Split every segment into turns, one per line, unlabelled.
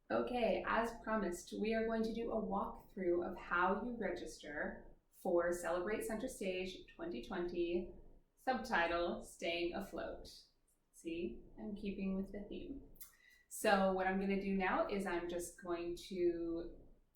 Okay, as promised, we are going to do a walkthrough of how you register for Celebrate Center Stage 2020, subtitle, Staying Afloat. See, I'm keeping with the theme. So what I'm gonna do now is I'm just going to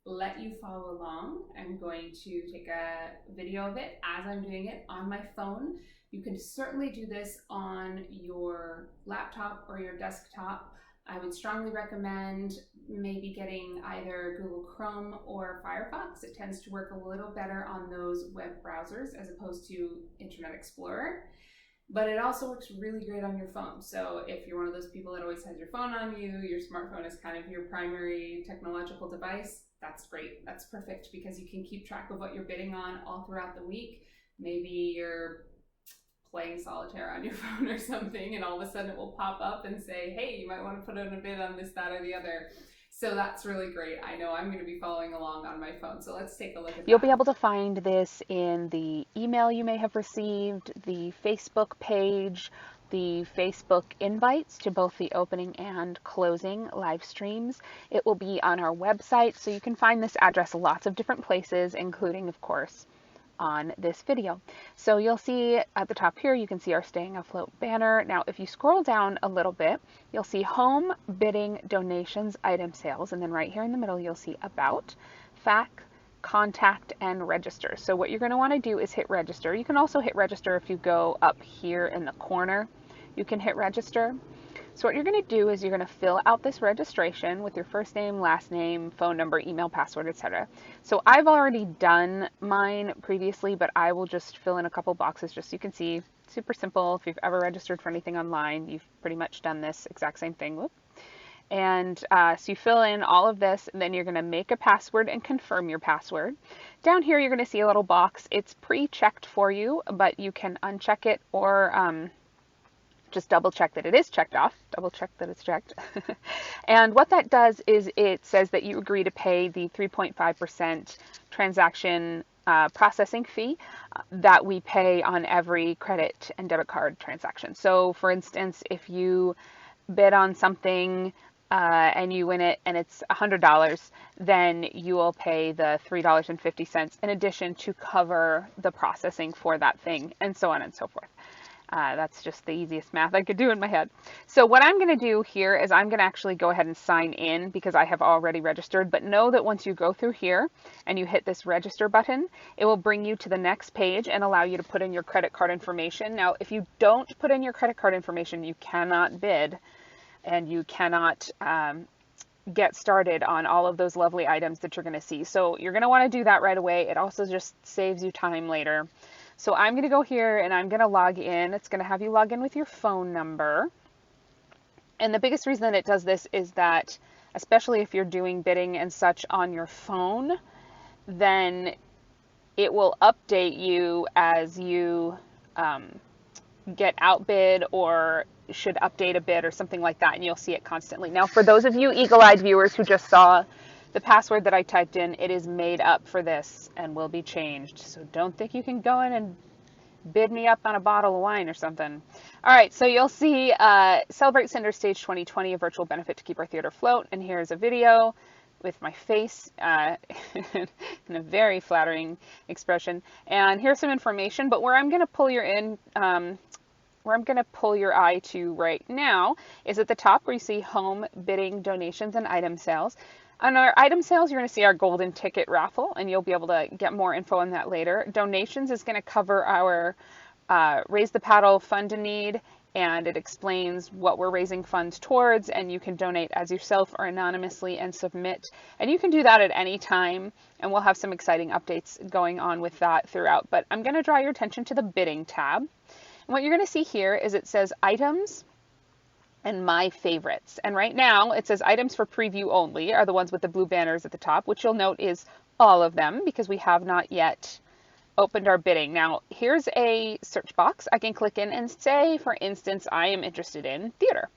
let you follow along. I'm going to take a video of it as I'm doing it on my phone. You can certainly do this on your laptop or your desktop. I would strongly recommend maybe getting either Google Chrome or Firefox. It tends to work a little better on those web browsers as opposed to Internet Explorer. But it also works really great on your phone. So if you're one of those people that always has your phone on you, your smartphone is kind of your primary technological device, that's great. That's perfect because you can keep track of what you're bidding on all throughout the week. Maybe you're playing solitaire on your phone or something, and all of a sudden it will pop up and say, hey, you might want to put in a bid on this, that, or the other. So that's really great. I know I'm going to be following along on my phone. So let's take a look at
You'll
that.
be able to find this in the email you may have received, the Facebook page, the Facebook invites to both the opening and closing live streams. It will be on our website, so you can find this address lots of different places, including, of course, on this video. So you'll see at the top here, you can see our Staying Afloat banner. Now, if you scroll down a little bit, you'll see Home, Bidding, Donations, Item Sales, and then right here in the middle, you'll see About, FAQ, Contact, and Register. So what you're going to want to do is hit register. You can also hit register if you go up here in the corner. You can hit register. So what you're going to do is you're going to fill out this registration with your first name, last name, phone number, email, password, etc. So I've already done mine previously, but I will just fill in a couple boxes just so you can see. Super simple. If you've ever registered for anything online, you've pretty much done this exact same thing. Whoop. And so you fill in all of this, and then you're going to make a password and confirm your password. Down here, you're going to see a little box. It's pre-checked for you, but you can uncheck it or just double check that it is checked off, double check that it's checked. And what that does is it says that you agree to pay the 3.5% transaction processing fee that we pay on every credit and debit card transaction. So for instance, if you bid on something and you win it and it's $100, then you will pay the $3.50 in addition to cover the processing for that thing, and so on and so forth. That's just the easiest math I could do in my head. So what I'm going to do here is I'm going to actually go ahead and sign in because I have already registered. But know that once you go through here and you hit this register button, it will bring you to the next page and allow you to put in your credit card information. Now, if you don't put in your credit card information, you cannot bid and you cannot get started on all of those lovely items that you're going to see. So you're going to want to do that right away. It also just saves you time later. So I'm going to go here and I'm going to log in. It's going to have you log in with your phone number. And the biggest reason that it does this is that, especially if you're doing bidding and such on your phone, then it will update you as you get outbid or should update a bid or something like that, and you'll see it constantly. Now, for those of you eagle-eyed viewers who just saw the password that I typed in, it is made up for this and will be changed. So don't think you can go in and bid me up on a bottle of wine or something. All right, so you'll see Celebrate Centerstage 2020, a virtual benefit to keep our theater afloat. And here's a video with my face in a very flattering expression. And here's some information, but where I'm going to pull your eye to right now is at the top where you see Home, Bidding, Donations, and Item Sales. On our item sales, you're going to see our golden ticket raffle, and you'll be able to get more info on that later. Donations is going to cover our Raise the Paddle Fund a Need, and it explains what we're raising funds towards, and you can donate as yourself or anonymously and submit. And you can do that at any time, and we'll have some exciting updates going on with that throughout. But I'm going to draw your attention to the bidding tab. And what you're going to see here is it says items and my favorites. And right now it says items for preview only are the ones with the blue banners at the top, which you'll note is all of them because we have not yet opened our bidding. Now here's a search box. I can click in and say, for instance, I am interested in theater.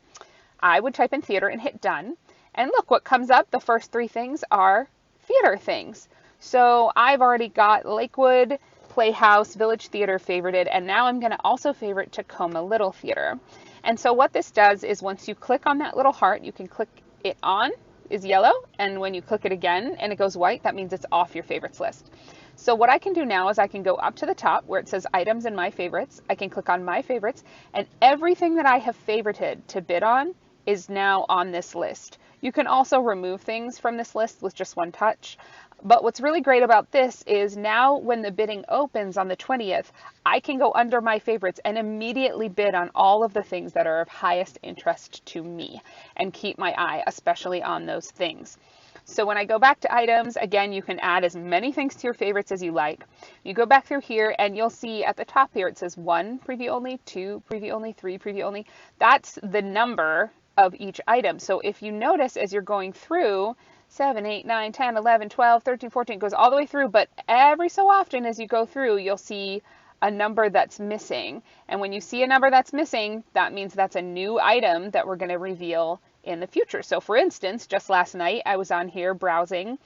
I would type in theater and hit done. And look what comes up. The first three things are theater things. So I've already got Lakewood Playhouse Village Theater favorited, and now I'm going to also favorite Tacoma Little Theater. And so what this does is once you click on that little heart, you can click it on is yellow, and when you click it again and it goes white, that means it's off your favorites list. So what I can do now is I can go up to the top where it says items and my favorites. I can click on my favorites, and everything that I have favorited to bid on is now on this list. You can also remove things from this list with just one touch. But what's really great about this is now when the bidding opens on the 20th, I can go under my favorites and immediately bid on all of the things that are of highest interest to me and keep my eye especially on those things. So when I go back to items, again, you can add as many things to your favorites as you like. You go back through here and you'll see at the top here, it says 1, preview only, 2, preview only, 3, preview only. That's the number of each item. So if you notice as you're going through, 7, 8, 9, 10, 11, 12, 13, 14, it goes all the way through, but every so often as you go through, you'll see a number that's missing. And when you see a number that's missing, that means that's a new item that we're going to reveal in the future. So for instance, just last night, I was on here browsing,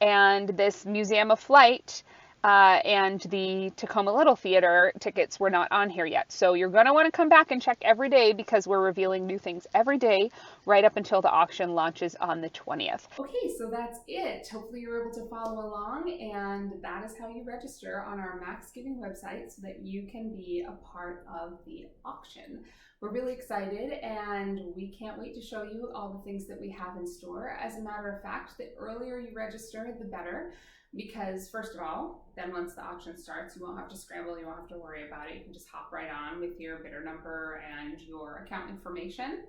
and this Museum of Flight and the Tacoma Little Theater tickets were not on here yet. So you're going to want to come back and check every day because we're revealing new things every day right up until the auction launches on the 20th.
Okay, so that's it. Hopefully you were able to follow along, and that is how you register on our Max Giving website so that you can be a part of the auction. We're really excited, and we can't wait to show you all the things that we have in store. As a matter of fact, the earlier you register, the better. Because first of all, then once the auction starts, you won't have to scramble, you won't have to worry about it. You can just hop right on with your bidder number and your account information.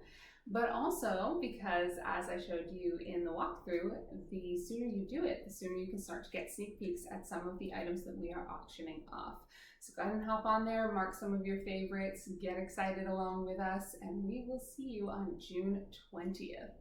But also because, as I showed you in the walkthrough, the sooner you do it, the sooner you can start to get sneak peeks at some of the items that we are auctioning off. So go ahead and hop on there, mark some of your favorites, get excited along with us, and we will see you on June 20th.